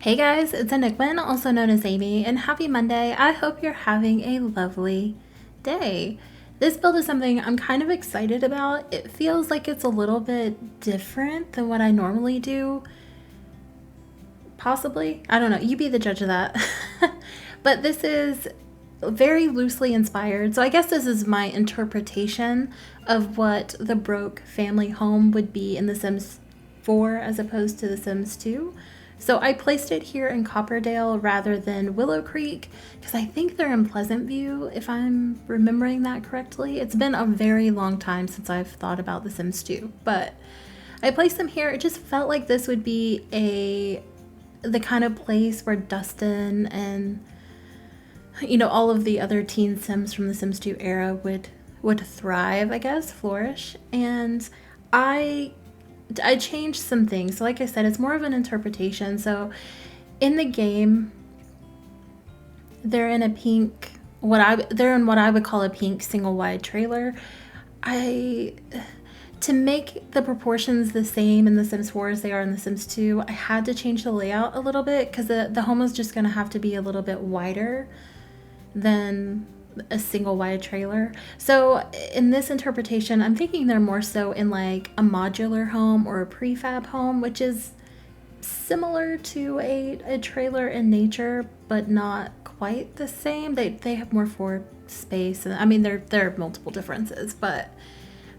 Hey guys, it's ANicWin, also known as Amy, and happy Monday. I hope you're having a lovely day. This build is something I'm kind of excited about. It feels like it's a little bit different than what I normally do. Possibly. I don't know. You be the judge of that. But this is very loosely inspired. So I guess this is my interpretation of what the broke family home would be in The Sims 4 as opposed to The Sims 2. So I placed it here in Copperdale rather than Willow Creek because I think they're in Pleasant View, if I'm remembering that correctly. It's been a very long time since I've thought about The Sims 2, but I placed them here. It just felt like this would be the kind of place where Dustin and all of the other teen Sims from the Sims 2 era would thrive, I guess, flourish. And I changed some things. So like I said, it's more of an interpretation. So in the game, they're in a pink, they're in what I would call a pink single wide trailer. To make the proportions the same in The Sims 4 as they are in The Sims 2, I had to change the layout a little bit because the home was just going to have to be a little bit wider than a single wide trailer. So in this interpretation, I'm thinking they're more so in like a modular home or a prefab home, which is similar to a trailer in nature, but not quite the same. They have more floor space, and I mean there are multiple differences, but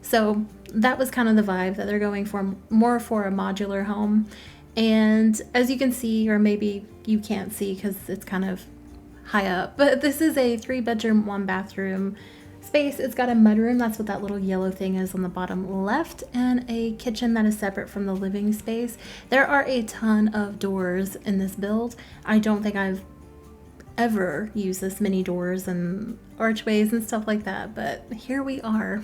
so that was kind of the vibe that they're going for, more for a modular home. And as you can see, or maybe you can't see because it's kind of high up, but this is a 3-bedroom, 1-bathroom space. It's got a mudroom, that's what that little yellow thing is on the bottom left, and a kitchen that is separate from the living space. There are a ton of doors in this build. I don't think I've ever used this many doors and archways and stuff like that, but here we are.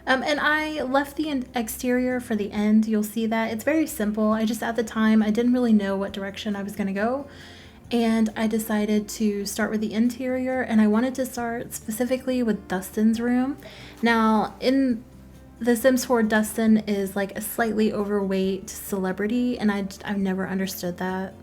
And I left the exterior for the end. You'll see that it's very simple. At the time, I didn't really know what direction I was going to go. And I decided to start with the interior, and I wanted to start specifically with Dustin's room. Now, in The Sims 4, Dustin is like a slightly overweight celebrity, and I've never understood that.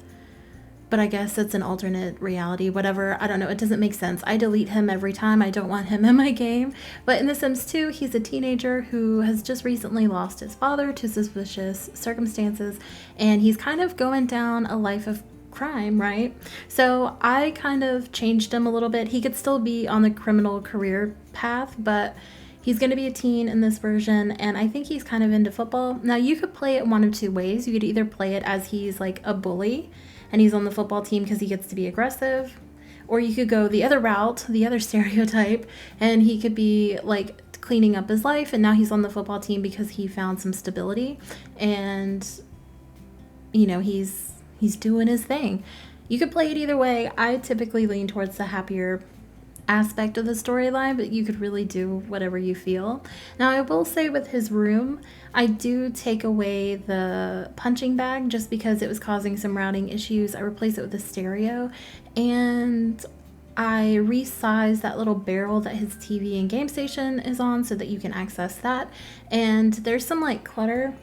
But I guess it's an alternate reality, whatever. I don't know. It doesn't make sense. I delete him every time. I don't want him in my game. But in The Sims 2, he's a teenager who has just recently lost his father to suspicious circumstances, and he's kind of going down a life of crime, right? So I kind of changed him a little bit. He could still be on the criminal career path, but he's going to be a teen in this version, and I think he's kind of into football. Now, you could play it one of two ways. You could either play it as he's like a bully and he's on the football team because he gets to be aggressive, or you could go the other route, the other stereotype, and he could be like cleaning up his life, and now he's on the football team because he found some stability, and he's doing his thing. You could play it either way. I typically lean towards the happier aspect of the storyline, but you could really do whatever you feel. Now, I will say with his room, I do take away the punching bag just because it was causing some routing issues. I replace it with a stereo, and I resize that little barrel that his TV and game station is on so that you can access that. And there's some like clutter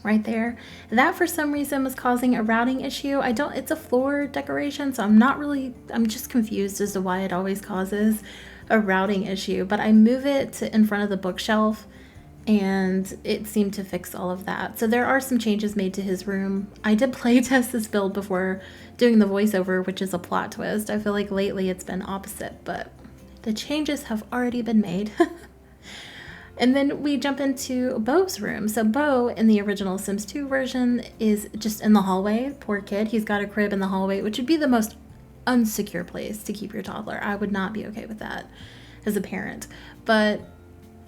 right there. That for some reason was causing a routing issue. It's a floor decoration, so I'm just confused as to why it always causes a routing issue. But I move it to in front of the bookshelf, and it seemed to fix all of that. So there are some changes made to his room. I did play test this build before doing the voiceover, which is a plot twist. I feel like lately it's been opposite, but the changes have already been made. And then we jump into Beau's room. So Beau in the original Sims 2 version is just in the hallway. Poor kid. He's got a crib in the hallway, which would be the most unsecure place to keep your toddler. I would not be okay with that as a parent. But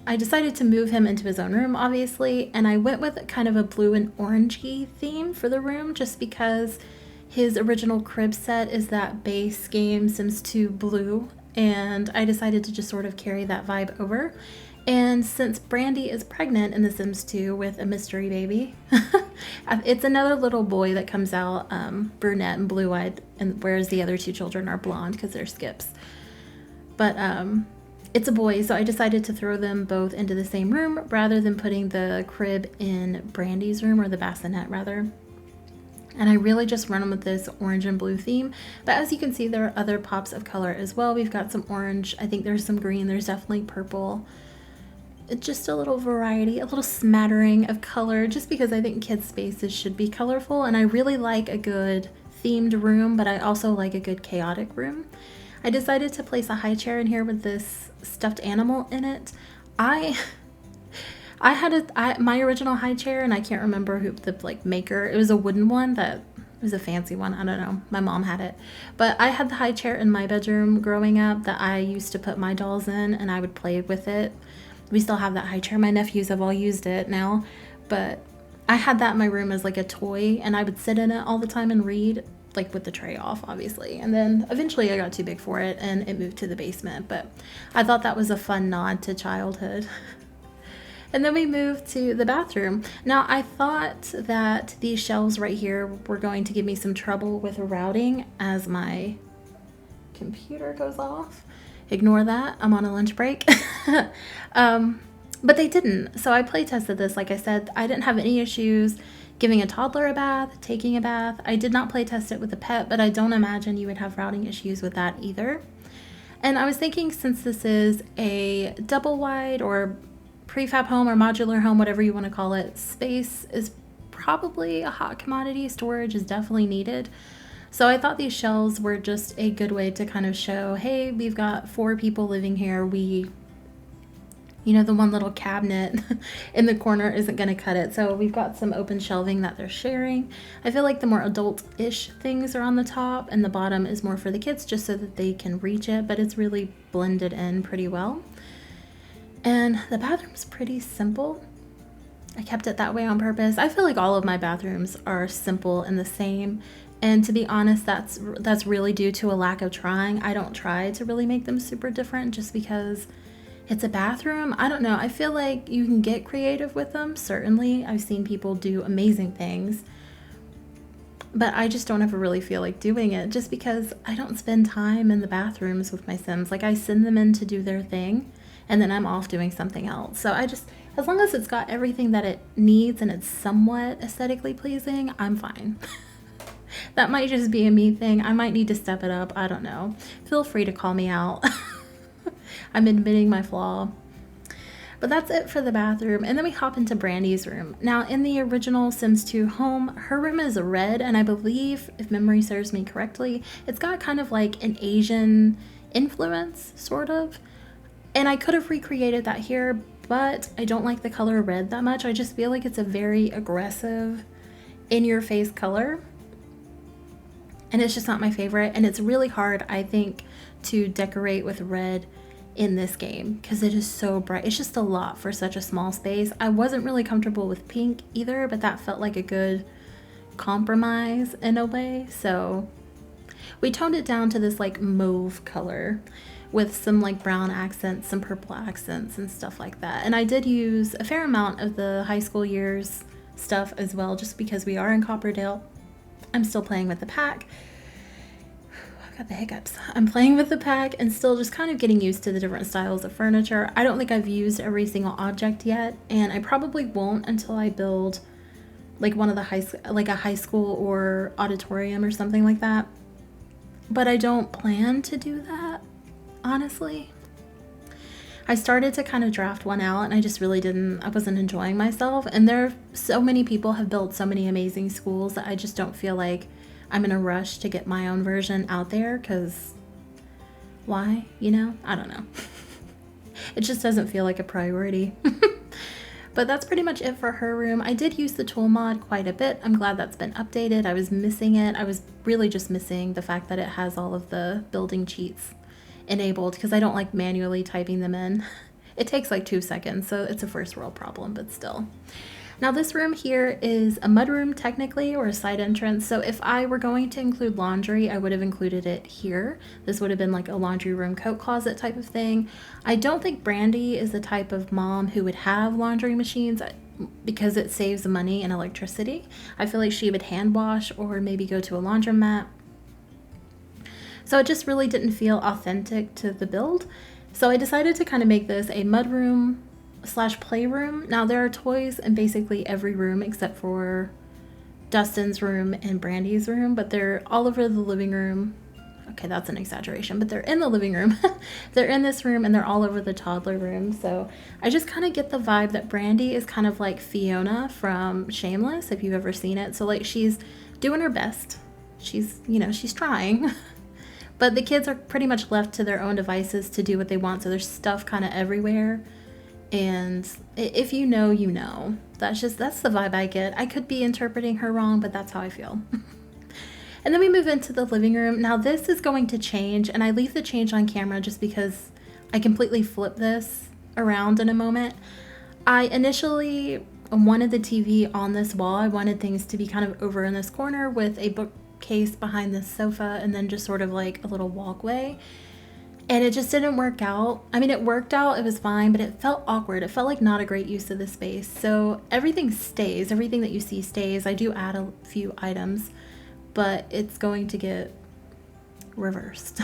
I decided to move him into his own room, obviously, and I went with kind of a blue and orangey theme for the room just because his original crib set is that base game Sims 2 blue, and I decided to just sort of carry that vibe over. And since Brandi is pregnant in The Sims 2 with a mystery baby, it's another little boy that comes out brunette and blue-eyed, and whereas the other two children are blonde because they're skips. But it's a boy, so I decided to throw them both into the same room rather than putting the crib in Brandi's room, or the bassinet rather. And I really just run them with this orange and blue theme. But as you can see, there are other pops of color as well. We've got some orange. I think there's some green. There's definitely purple. It's just a little variety, a little smattering of color, just because I think kids' spaces should be colorful. And I really like a good themed room, but I also like a good chaotic room. I decided to place a high chair in here with this stuffed animal in it. I had my original high chair, and I can't remember who the maker. It was a wooden one it was a fancy one. I don't know. My mom had it. But I had the high chair in my bedroom growing up that I used to put my dolls in, and I would play with it. We still have that high chair. My nephews have all used it now. But I had that in my room as like a toy, and I would sit in it all the time and read, like with the tray off, obviously. And then eventually I got too big for it, and it moved to the basement. But I thought that was a fun nod to childhood. And then we moved to the bathroom. Now, I thought that these shelves right here were going to give me some trouble with routing as my computer goes off. Ignore that. I'm on a lunch break. But they didn't. So I play tested this. Like I said, I didn't have any issues giving a toddler a bath, taking a bath. I did not play test it with a pet, but I don't imagine you would have routing issues with that either. And I was thinking, since this is a double wide or prefab home or modular home, whatever you want to call it, space is probably a hot commodity. Storage is definitely needed. So I thought these shelves were just a good way to kind of show, hey, we've got 4 people living here. The one little cabinet in the corner isn't going to cut it. So we've got some open shelving that they're sharing. I feel like the more adult-ish things are on the top, and the bottom is more for the kids just so that they can reach it, but it's really blended in pretty well. And the bathroom's pretty simple. I kept it that way on purpose. I feel like all of my bathrooms are simple and the same. And to be honest, that's really due to a lack of trying. I don't try to really make them super different just because it's a bathroom. I don't know. I feel like you can get creative with them. Certainly, I've seen people do amazing things. But I just don't ever really feel like doing it just because I don't spend time in the bathrooms with my Sims. Like, I send them in to do their thing, and then I'm off doing something else. So as long as it's got everything that it needs and it's somewhat aesthetically pleasing, I'm fine. That might just be a me thing. I might need to step it up. I don't know. Feel free to call me out. I'm admitting my flaw. But that's it for the bathroom. And then we hop into Brandi's room. Now, in the original Sims 2 home, her room is red, and I believe, if memory serves me correctly, it's got kind of like an Asian influence, sort of. And I could have recreated that here, but I don't like the color red that much. I just feel like it's a very aggressive, in-your-face color. And it's just not my favorite. And it's really hard, I think, to decorate with red in this game because it is so bright. It's just a lot for such a small space. I wasn't really comfortable with pink either, but that felt like a good compromise in a way. So we toned it down to this like mauve color with some like brown accents, some purple accents and stuff like that. And I did use a fair amount of the high school years stuff as well, just because we are in Copperdale. I'm still playing with the pack. I've got the hiccups. I'm playing with the pack and still just kind of getting used to the different styles of furniture. I don't think I've used every single object yet, and I probably won't until I build like one of the a high school or auditorium or something like that. But I don't plan to do that, honestly. I started to kind of draft one out and I wasn't enjoying myself. And so many people have built so many amazing schools that I just don't feel like I'm in a rush to get my own version out there, because why? I don't know. It just doesn't feel like a priority. But that's pretty much it for her room. I did use the tool mod quite a bit. I'm glad that's been updated. I was missing it. I was really just missing the fact that it has all of the building cheats enabled, because I don't like manually typing them in. It takes like 2 seconds, so it's a first world problem, but still. Now this room here is a mudroom technically, or a side entrance. So if I were going to include laundry, I would have included it here. This would have been like a laundry room coat closet type of thing. I don't think Brandi is the type of mom who would have laundry machines because it saves money and electricity. I feel like she would hand wash or maybe go to a laundromat. So it just really didn't feel authentic to the build. So I decided to kind of make this a mudroom / playroom. Now there are toys in basically every room except for Dustin's room and Brandi's room, but they're all over the living room. Okay, that's an exaggeration, but they're in the living room. They're in this room and they're all over the toddler room. So I just kind of get the vibe that Brandi is kind of like Fiona from Shameless, if you've ever seen it. So like she's doing her best. She's, you know, she's trying. But the kids are pretty much left to their own devices to do what they want. So there's stuff kind of everywhere. And if you know, you know. That's the vibe I get. I could be interpreting her wrong, but that's how I feel. And then we move into the living room. Now this is going to change, and I leave the change on camera just because I completely flip this around in a moment. I initially wanted the TV on this wall. I wanted things to be kind of over in this corner with a bookcase behind this sofa and then just sort of like a little walkway. And it just didn't work out. I mean, it worked out, it was fine, but it felt awkward. It felt like not a great use of the space. So everything stays, everything that you see stays. I do add a few items, but it's going to get reversed.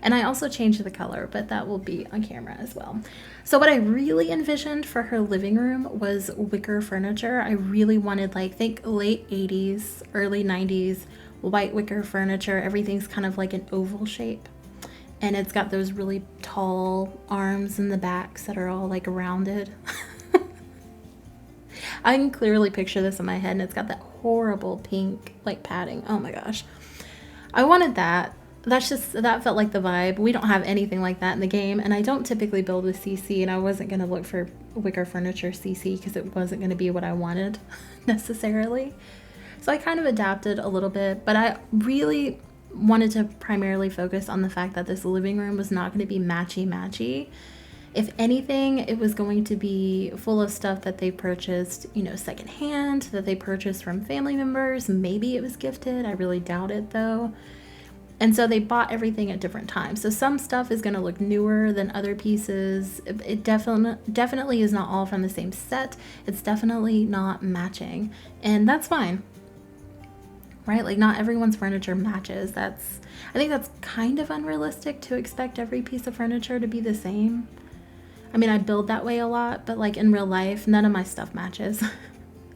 And I also changed the color, but that will be on camera as well. So what I really envisioned for her living room was wicker furniture. I really wanted, like, think late 80s, early 90s, white wicker furniture. Everything's kind of like an oval shape. And it's got those really tall arms in the backs that are all like rounded. I can clearly picture this in my head, and it's got that horrible pink like padding. Oh my gosh. I wanted that. That felt like the vibe. We don't have anything like that in the game, and I don't typically build with CC, and I wasn't going to look for wicker furniture CC because it wasn't going to be what I wanted necessarily. So I kind of adapted a little bit, but I really wanted to primarily focus on the fact that this living room was not going to be matchy-matchy. If anything, it was going to be full of stuff that they purchased, you know, secondhand, that they purchased from family members. Maybe it was gifted. I really doubt it though. And so they bought everything at different times. So some stuff is going to look newer than other pieces. It definitely is not all from the same set. It's definitely not matching. And that's fine. Right? Like not everyone's furniture matches. I think that's kind of unrealistic to expect every piece of furniture to be the same. I mean, I build that way a lot, but like in real life, none of my stuff matches.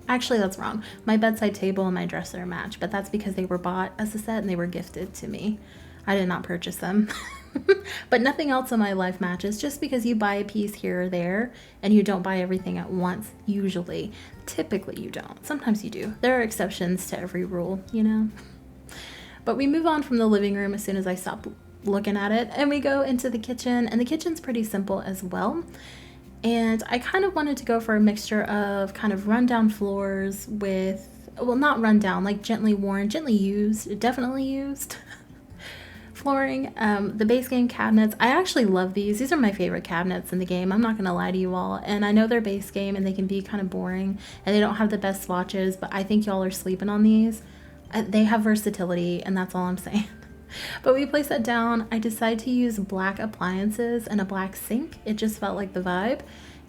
Actually, that's wrong. My bedside table and my dresser match, but that's because they were bought as a set and they were gifted to me. I did not purchase them. But nothing else in my life matches. Just because you buy a piece here or there and you don't buy everything at once, usually. Typically you don't. Sometimes you do. There are exceptions to every rule, you know. But we move on from the living room as soon as I stop looking at it, and we go into the kitchen, and the kitchen's pretty simple as well. And I kind of wanted to go for a mixture of kind of rundown floors with, well, not rundown, like gently worn, gently used, definitely used flooring. The base game cabinets, I actually love these. These are my favorite cabinets in the game. I'm not going to lie to you all. And I know they're base game and they can be kind of boring and they don't have the best swatches, but I think y'all are sleeping on these. They have versatility, and that's all I'm saying. But we place that down. I decided to use black appliances and a black sink. It just felt like the vibe.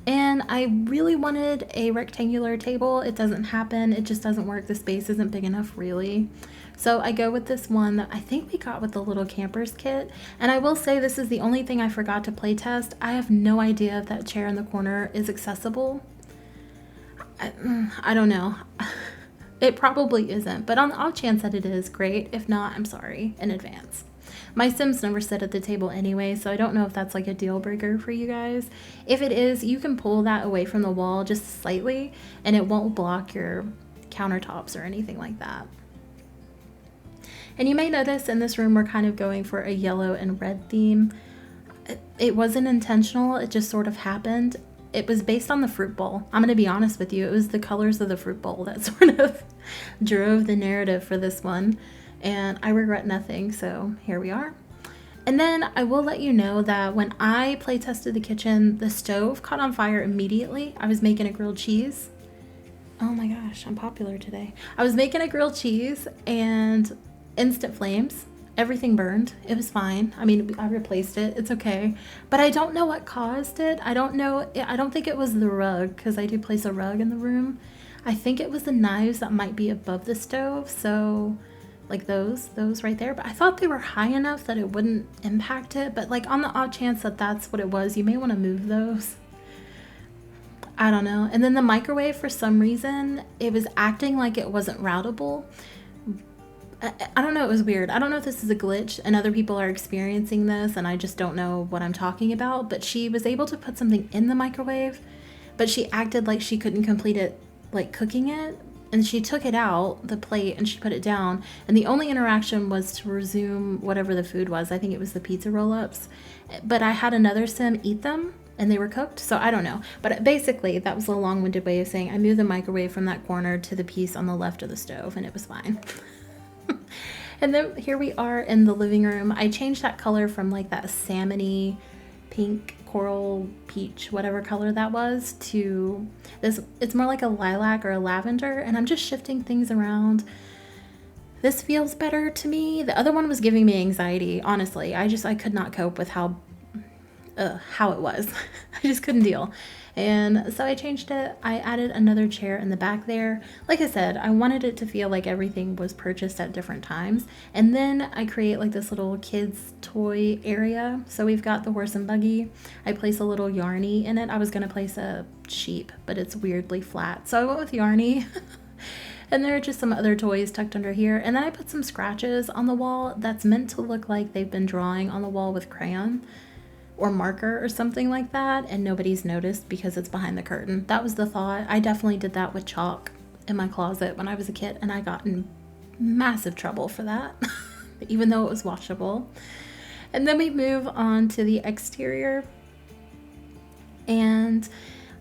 And I really wanted a rectangular table. It doesn't happen. It just doesn't work. The space isn't big enough, really. So I go with this one that I think we got with the little campers kit. And I will say this is the only thing I forgot to play test. I have no idea if that chair in the corner is accessible. I don't know. It probably isn't, but on the off chance that it is, great. If not, I'm sorry in advance. My Sims never sit at the table anyway, so I don't know if that's like a deal breaker for you guys. If it is, you can pull that away from the wall just slightly and it won't block your countertops or anything like that. And you may notice in this room we're kind of going for a yellow and red theme. It wasn't intentional, it just sort of happened. It was based on the fruit bowl. I'm going to be honest with you. It was the colors of the fruit bowl that sort of drove the narrative for this one. And I regret nothing, so here we are. And then I will let you know that when I play tested the kitchen, the stove caught on fire immediately. I was making a grilled cheese. Oh my gosh, I'm popular today. I was making a grilled cheese and instant flames. Everything burned. It was fine. I mean, I replaced it. It's okay. But I don't know what caused it. I don't know. I don't think it was the rug because I do place a rug in the room. I think it was the knives that might be above the stove. So like those right there. But I thought they were high enough that it wouldn't impact it. But like on the odd chance that that's what it was, you may want to move those. I don't know. And then the microwave, for some reason, it was acting like it wasn't routable. I don't know, it was weird. I don't know if this is a glitch and other people are experiencing this and I just don't know what I'm talking about, but she was able to put something in the microwave, but she acted like she couldn't complete it, like cooking it. And she took it out, the plate, and she put it down. And the only interaction was to resume whatever the food was. I think it was the pizza roll-ups. But I had another sim eat them and they were cooked, so I don't know. But basically, that was a long-winded way of saying I moved the microwave from that corner to the piece on the left of the stove and it was fine. And then here we are in the living room. I changed that color from like that salmony pink, coral, peach, whatever color that was, to this. It's more like a lilac or a lavender, and I'm just shifting things around. This feels better to me. The other one was giving me anxiety, honestly. I could not cope with how it was. I just couldn't deal. And so I changed it. I added another chair in the back there. Like I said, I wanted it to feel like everything was purchased at different times. And then I create like this little kids toy area. So we've got the horse and buggy. I place a little Yarny in it. I was going to place a sheep, but it's weirdly flat. So I went with Yarny. And there are just some other toys tucked under here. And then I put some scratches on the wall that's meant to look like they've been drawing on the wall with crayon or marker or something like that, and nobody's noticed because it's behind the curtain. That was the thought. I definitely did that with chalk in my closet when I was a kid, and I got in massive trouble for that, even though it was washable. And then we move on to the exterior. And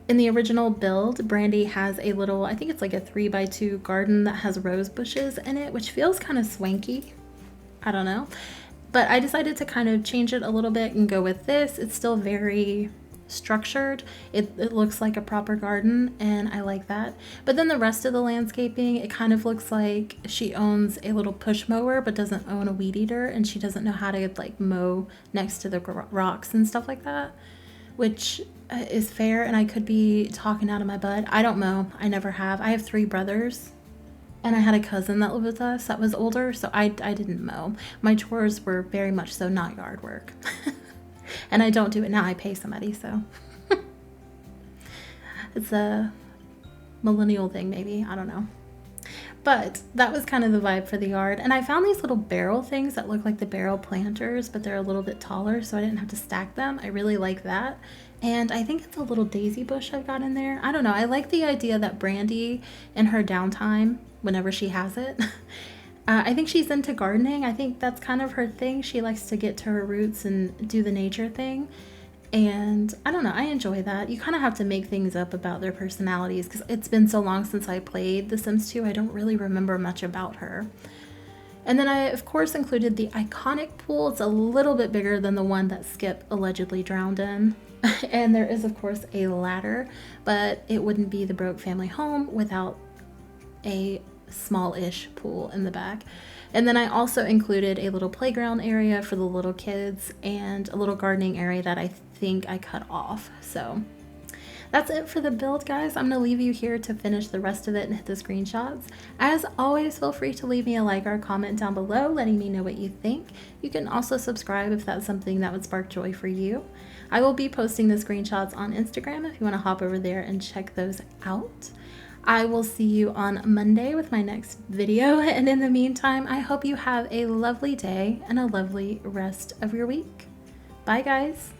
in the original build, Brandi has a little, I think it's like a 3x2 garden that has rose bushes in it, which feels kind of swanky. I don't know. But I decided to kind of change it a little bit and go with this. It's still very structured. It looks like a proper garden, and I like that. But then the rest of the landscaping, it kind of looks like she owns a little push mower but doesn't own a weed eater, and she doesn't know how to like mow next to the rocks and stuff like that, which is fair, and I could be talking out of my butt. I don't mow. I never have. I have 3 brothers. And I had a cousin that lived with us that was older, so I didn't mow. My chores were very much so not yard work. And I don't do it now. I pay somebody, so. It's a millennial thing, maybe. I don't know. But that was kind of the vibe for the yard. And I found these little barrel things that look like the barrel planters, but they're a little bit taller, so I didn't have to stack them. I really like that. And I think it's a little daisy bush I've got in there. I don't know. I like the idea that Brandi, in her downtime, whenever she has it, I think she's into gardening. I think that's kind of her thing. She likes to get to her roots and do the nature thing. And I don't know, I enjoy that. You kind of have to make things up about their personalities because it's been so long since I played The Sims 2. I don't really remember much about her. And then I, of course, included the iconic pool. It's a little bit bigger than the one that Skip allegedly drowned in. And there is, of course, a ladder, but it wouldn't be the Broke family home without a small-ish pool in the back. And then I also included a little playground area for the little kids and a little gardening area that I think I cut off. So that's it for the build, guys. I'm going to leave you here to finish the rest of it and hit the screenshots. As always, feel free to leave me a like or a comment down below letting me know what you think. You can also subscribe if that's something that would spark joy for you. I will be posting the screenshots on Instagram if you want to hop over there and check those out. I will see you on Monday with my next video, and in the meantime, I hope you have a lovely day and a lovely rest of your week. Bye, guys.